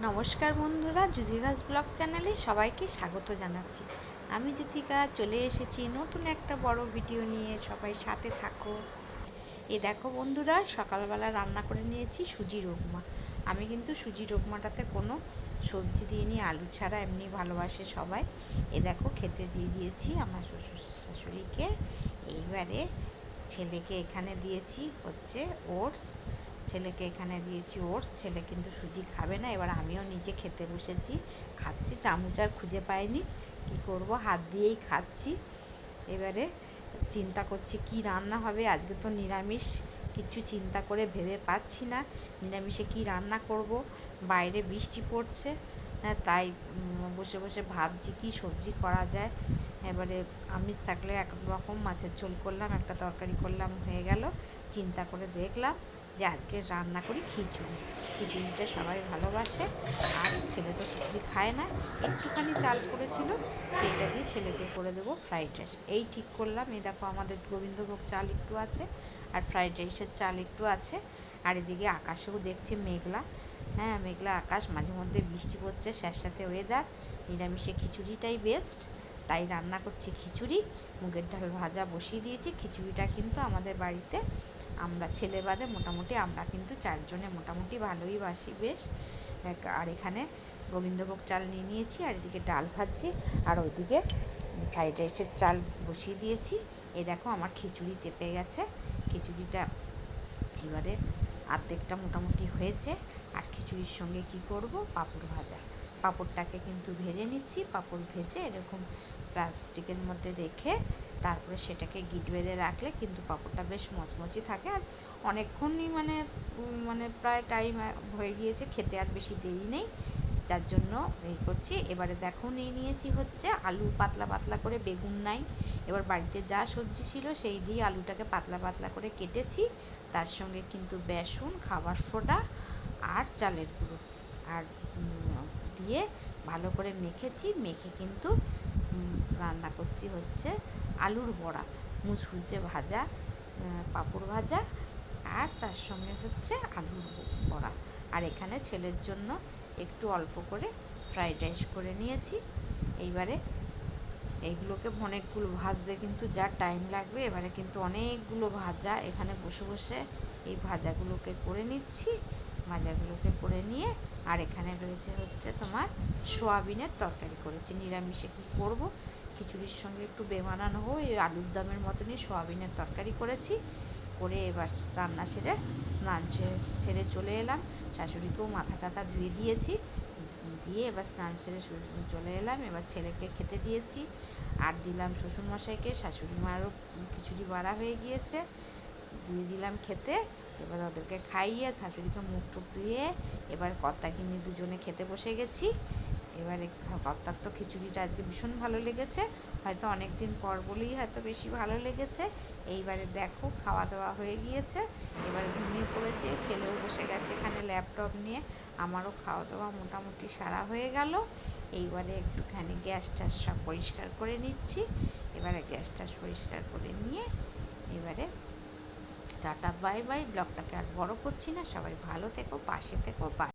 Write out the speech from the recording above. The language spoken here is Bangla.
নমস্কার বন্ধুরা, জ্যোতিকাস ব্লগ চ্যানেলে সবাইকে স্বাগত জানাচ্ছি। আমি জ্যোতিকা চলে এসেছি নতুন একটা বড় ভিডিও নিয়ে, সবাই সাথে থাকো। এই দেখো বন্ধুরা, সকালবেলা রান্না করে নিয়েছি সুজির উপমা। আমি কিন্তু সুজির উপমাটাতে কোনো সবজি দিইনি, আলু ছাড়া, এমনি ভালোবাসে সবাই। এ দেখো খেতে দিয়ে দিয়েছি আমার শ্বশুর শাশুড়িকে। এইবারে ছেলেকে এখানে দিয়েছি হচ্ছে ওটস। ছেলে কিন্তু সুজি খাবে না। এবার আমিও নিজে খেতে বসেছি, খাচ্ছি। চামচ আর খুঁজে পাইনি, কি করব, হাত দিয়েই খাচ্ছি। এবারে চিন্তা করছি কি রান্না হবে। আজকে তো নিরামিষ, কিচ্ছু চিন্তা করে ভেবে পাচ্ছি না নিরামিষে কি রান্না করব। বাইরে বৃষ্টি পড়ছে, তাই বসে বসে ভাবছি কি সবজি করা যায়। এবারে আমিষ থাকলে এক রকম, মাছের ঝোল করলাম, একটা তরকারি করলাম, হয়ে গেল। চিন্তা করে দেখলাম যে আজকে রান্না করি খিচুড়িটা সবাই ভালোবাসে, আর ছেলে তো খিচুড়ি খায় না। একটুখানি চাল করেছিল, সেইটা দিয়ে ছেলেকে করে দেবো ফ্রাইড রাইস। এই ঠিক করলাম। এই দেখো আমাদের গোবিন্দভোগ চাল একটু আছে, আর ফ্রাইড রাইসের চাল একটু আছে। আর এদিকে আকাশেও দেখছি মেঘলা, মেঘলা আকাশ, মাঝে মধ্যে বৃষ্টি পড়ছে, স্যাঁতস্যাঁতে ওয়েদার। নিরামিষে খিচুড়িটাই বেস্ট, তাই রান্না করছি খিচুড়ি। মুগের ডাল ভাজা বসিয়ে দিয়েছি। খিচুড়িটা কিন্তু আমাদের বাড়িতে, আমরা ছেলে বাদে মোটামুটি আমরা কিন্তু চারজনে মোটামুটি ভালোই বাসি বেশ। আর এখানে গোবিন্দভোগ চাল নিয়ে নিয়েছি, আর এদিকে ডাল ভাজছি, আর ওইদিকে ফ্রাইড রাইসের চাল বসিয়ে দিয়েছি। এই দেখো আমার খিচুড়ি চেপে গেছে। খিচুড়িটা এবারে অর্ধেকটা মোটামুটি হয়েছে। আর খিচুড়ির সঙ্গে কি করব, পাঁপড় ভাজা। পাঁপড়টাকে কিন্তু ভেজে নিচ্ছি। পাঁপড় ভেজে এরকম প্লাস্টিকের মধ্যে রেখে তারপরে সেটাকে গিট বেঁধে রাখলে কিন্তু পাঁপড়টা বেশ মচমচি থাকে। আর অনেকক্ষণই মানে প্রায় টাইম হয়ে গিয়েছে, খেতে আর বেশি দেরি নেই, যার জন্য এই করছি। এবারে দেখো নিয়ে নিয়েছি হচ্ছে আলু, পাতলা পাতলা করে, বেগুন নাই। এবার বাড়িতে যা সবজি ছিল সেই দিয়ে আলুটাকে পাতলা পাতলা করে কেটেছি। তার সঙ্গে কিন্তু বেসন, খাবার সোডা আর চালের গুঁড়ো আর দিয়ে ভালো করে মেখেছি। মেখে কিন্তু রান্না করছি হচ্ছে আলুর বড়া, মুচমুচে ভাজা, পাঁপড় ভাজা, আর তার সঙ্গে হচ্ছে আলুর বড়া। আর এখানে ছেলের জন্য একটু অল্প করে ফ্রাইড রাইস করে নিয়েছি। এইবারে এইগুলোকে অনেকগুলো ভাজতে কিন্তু যা টাইম লাগবে, এবারে কিন্তু অনেকগুলো ভাজা এখানে বসে বসে এই ভাজাগুলোকে করে নিচ্ছি। ভাজাগুলোকে করে নিয়ে, আর এখানে রয়েছে হচ্ছে তোমার সোয়াবিনের তরকারি করেছি। নিরামিষে কী করব, খিচুড়ির সঙ্গে একটু বেমানানো হোক, এই আলুর দমের মতনই সোয়াবিনের তরকারি করেছি। করে এবার রান্না সেরে স্নান সেরে চলে এলাম। শাশুড়িকেও মাথা টাথা ধুয়ে দিয়েছি, দিয়ে এবার স্নান সেরে চলে এলাম। এবার ছেলেকে খেতে দিয়েছি, আর দিলাম শ্বশুরমশাইকে। শাশুড়ি মারও খিচুড়ি বাড়া হয়ে গিয়েছে, দিয়ে দিলাম খেতে। এবার ওদেরকে খাইয়ে শাশুড়িকে মুখ টুক ধুয়ে এবার কর্তাকিনি দুজনে খেতে বসে গেছি। এবারে কর্তার তো খিচুড়িটা আজকে ভীষণ ভালো লেগেছে, হয়তো অনেক দিন পর বলেই হয়তো বেশি ভালো লেগেছে। এইবারে দেখো খাওয়া দাওয়া হয়ে গিয়েছে, এবারে ঘুমিয়ে পড়েছে। ছেলেও বসে গেছে এখানে ল্যাপটপ নিয়ে। আমারও খাওয়া দাওয়া মোটামুটি সারা হয়ে গেল। এইবারে একটুখানি গ্যাস ট্যাস সব পরিষ্কার করে নিচ্ছি। এবারে গ্যাস ট্যাস পরিষ্কার করে নিয়ে এবারে টাটা বাই বাই। ব্লগটাকে আর বড় করছি না, সবাই ভালো থেকো, পাশে থেকো।